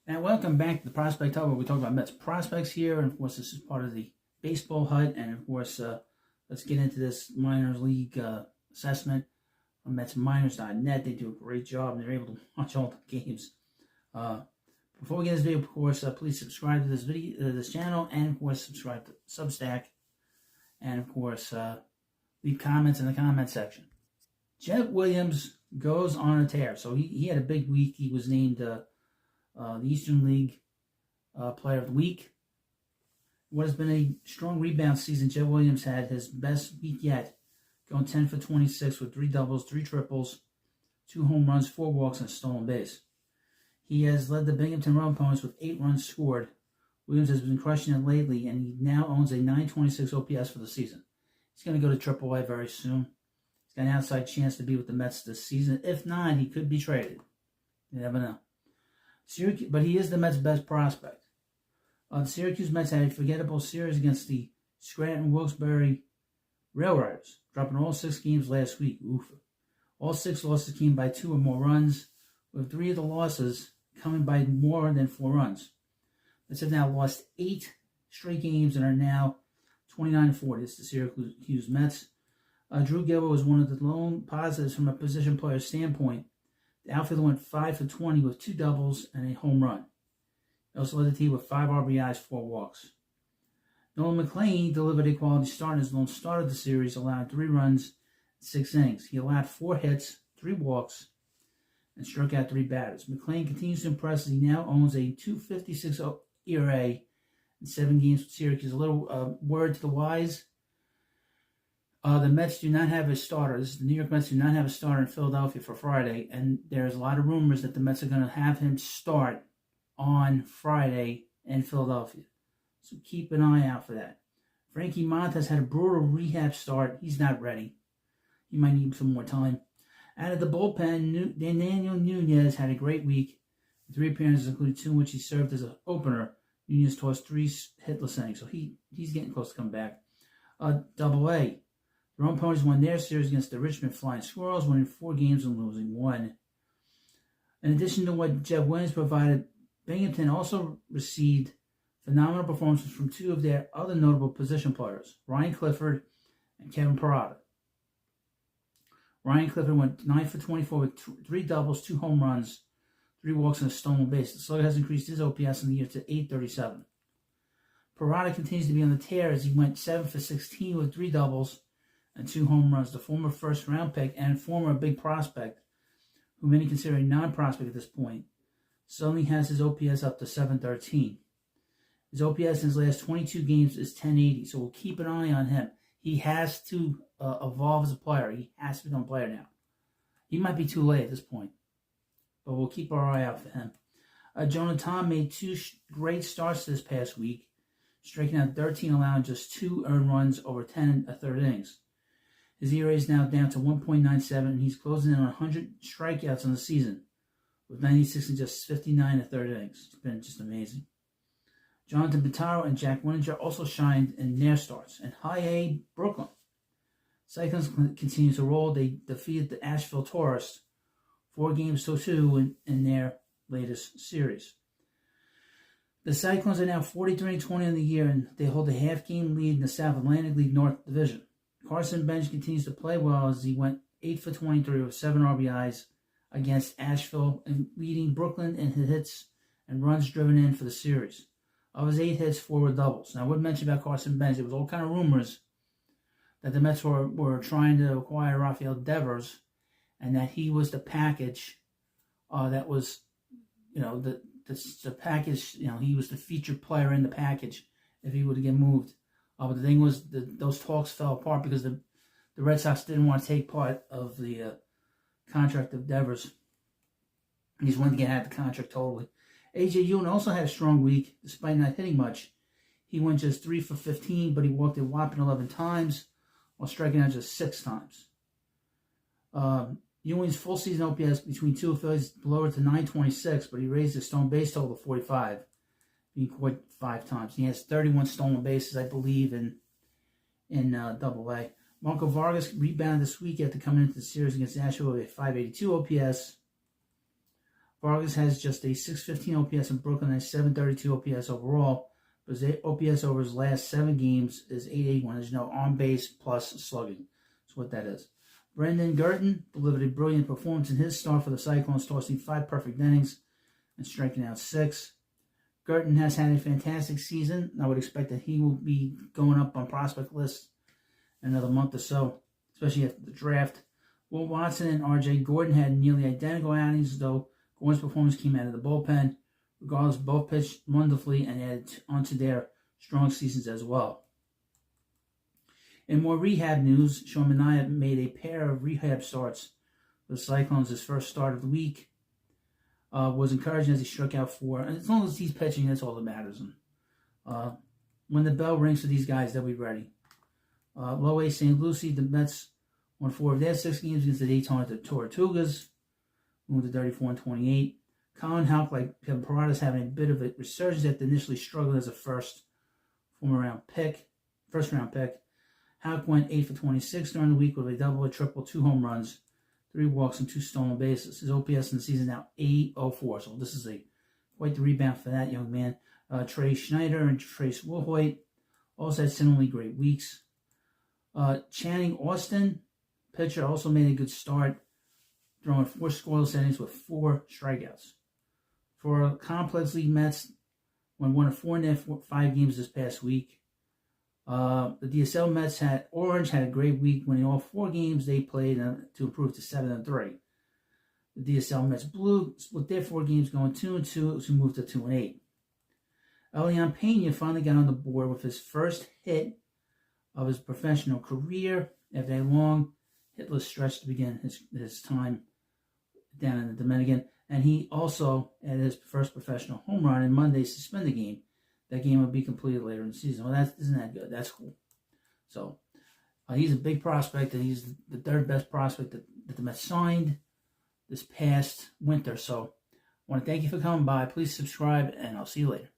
And welcome back to the Prospect Hub, where we talk about Mets prospects here. And of course, this is part of the baseball hut. And of course, let's get into this minors league assessment on MetsMinors.net. They do a great job, and they're able to watch all the games. Before we get this video, of course, please subscribe to this video, this channel, and of course, subscribe to Substack. And of course, leave comments in the comment section. Jett Williams goes on a tear. So he had a big week. He was named the Eastern League Player of the Week. What has been a strong rebound season, Jett Williams had his best week yet, going 10 for 26 with 3 doubles, 3 triples, 2 home runs, 4 walks, and a stolen base. He has led the Binghamton Run Opponents with 8 runs scored. Williams has been crushing it lately, and he now owns a 926 OPS for the season. He's going to go to AAA very soon. He's got an outside chance to be with the Mets this season. If not, he could be traded. You never know. Syracuse, but he is the Mets' best prospect. The Syracuse Mets had a forgettable series against the Scranton Wilkes-Barre Rail Riders, dropping all 6 games last week. Oof. All 6 losses came by 2 or more runs, with 3 of the losses coming by more than 4 runs. Mets have now lost 8 straight games and are now 29-40. It's the Syracuse Mets. Drew Gilbert was one of the lone positives from a position player standpoint. The outfielder went 5 for 20 with 2 doubles and a home run. He also led the team with 5 RBIs, 4 walks. Nolan McLean delivered a quality start in his lone start of the series, allowing 3 runs in 6 innings. He allowed 4 hits, 3 walks, and struck out 3 batters. McLean continues to impress as he now owns a 2.56 ERA in 7 games with Syracuse. A little word to the wise. The Mets do not have a starter. The New York Mets do not have a starter in Philadelphia for Friday, and there's a lot of rumors that the Mets are going to have him start on Friday in Philadelphia. So keep an eye out for that. Frankie Montas had a brutal rehab start. He's not ready. He might need some more time. Out of the bullpen, Daniel Nunez had a great week. 3 appearances, including 2 in which he served as an opener. Nunez tossed 3 hitless innings, so he's getting close to coming back. Double-A. The Run Ponies won their series against the Richmond Flying Squirrels, winning 4 games and losing 1. In addition to what Jett Williams provided, Binghamton also received phenomenal performances from 2 of their other notable position players, Ryan Clifford and Kevin Parada. Ryan Clifford went 9 for 24 with 3 doubles, 2 home runs, 3 walks, and a stolen base. The Slugger has increased his OPS in the year to 837. Parada continues to be on the tear as he went 7 for 16 with 3 doubles and 2 home runs. The former first-round pick and former big prospect, who many consider a non-prospect at this point, suddenly has his OPS up to 713. His OPS in his last 22 games is 1080, so we'll keep an eye on him. He has to evolve as a player. He has to become a player now. He might be too late at this point, but we'll keep our eye out for him. Jonah Tong made 2 great starts this past week, striking out 13, allowing just 2 earned runs over 10 1/3 innings. His ERA is now down to 1.97, and he's closing in on 100 strikeouts on the season, with 96 and just 59 1/3 innings. It's been just amazing. Jonathan Pitaro and Jack Winninger also shined in their starts. And High A, Brooklyn. Cyclones continue to roll. They defeated the Asheville Tourists 4 games to 2 in their latest series. The Cyclones are now 43-20 in the year, and they hold a half-game lead in the South Atlantic League North Division. Carson Bench continues to play well as he went 8 for 23 with 7 RBIs against Asheville, and leading Brooklyn in hits and runs driven in for the series. Of his 8 hits, 4 were doubles. Now, I would mention about Carson Bench, there was all kind of rumors that the Mets were trying to acquire Rafael Devers, and that he was the package that was, the package, he was the featured player in the package if he were to get moved. But the thing was, those talks fell apart because the Red Sox didn't want to take part of the contract of Devers. He just wanted to get out of the contract totally. A.J. Ewing also had a strong week, despite not hitting much. He went just 3 for 15, but he walked a whopping 11 times, while striking out just 6 times. Ewing's full season OPS between 2 affiliates lowered to 926, but he raised his stolen base total to 45, being caught 5 times. He has 31 stolen bases, I believe, in Double-A. Marco Vargas rebounded this week after coming into the series against Nashville with a 582 OPS. Vargas has just a 615 OPS in Brooklyn and a 732 OPS overall, but his OPS over his last 7 games is 881. There's no on base plus slugging. That's what that is. Brendan Gurton delivered a brilliant performance in his start for the Cyclones, tossing 5 perfect innings and striking out 6. Gurton has had a fantastic season. I would expect that he will be going up on prospect lists in another month or so, especially after the draft. Will Watson and R.J. Gordon had nearly identical outings, though Gordon's performance came out of the bullpen. Regardless, both pitched wonderfully and added onto their strong seasons as well. In more rehab news, Sean Manaea made a pair of rehab starts for the Cyclones. His first start of the week was encouraging as he struck out 4. And as long as he's pitching, that's all that matters. When the bell rings for these guys, they'll be ready. Low A St. Lucie, the Mets won 4 of their 6 games against the Daytona Tortugas, moved to 34-28. Colin Houck, like Kevin Parada, is having a bit of a resurgence after initially struggled as a first round pick. Houck went 8 for 26 during the week with a double, a triple, 2 home runs, 3 walks, and 2 stolen bases. His OPS in the season now 804. So this is quite the rebound for that young man. Trey Schneider and Trace Woolhoit also had similarly great weeks. Channing Austin, pitcher, also made a good start, throwing 4 scoreless innings with 4 strikeouts. For Complex League Mets, won 1 of 4 in their 5 games this past week. The DSL Mets had a great week, winning all 4 games they played to improve to 7-3. The DSL Mets Blue split their 4 games, going 2-2 to move to 2-8. Elian Pena finally got on the board with his first hit of his professional career after a long hitless stretch to begin his time down in the Dominican. And he also had his first professional home run in Monday's suspended game. That game will be completed later in the season. Well, isn't that good? That's cool. So, he's a big prospect, and he's the 3rd best prospect that the Mets signed this past winter. So, I want to thank you for coming by. Please subscribe, and I'll see you later.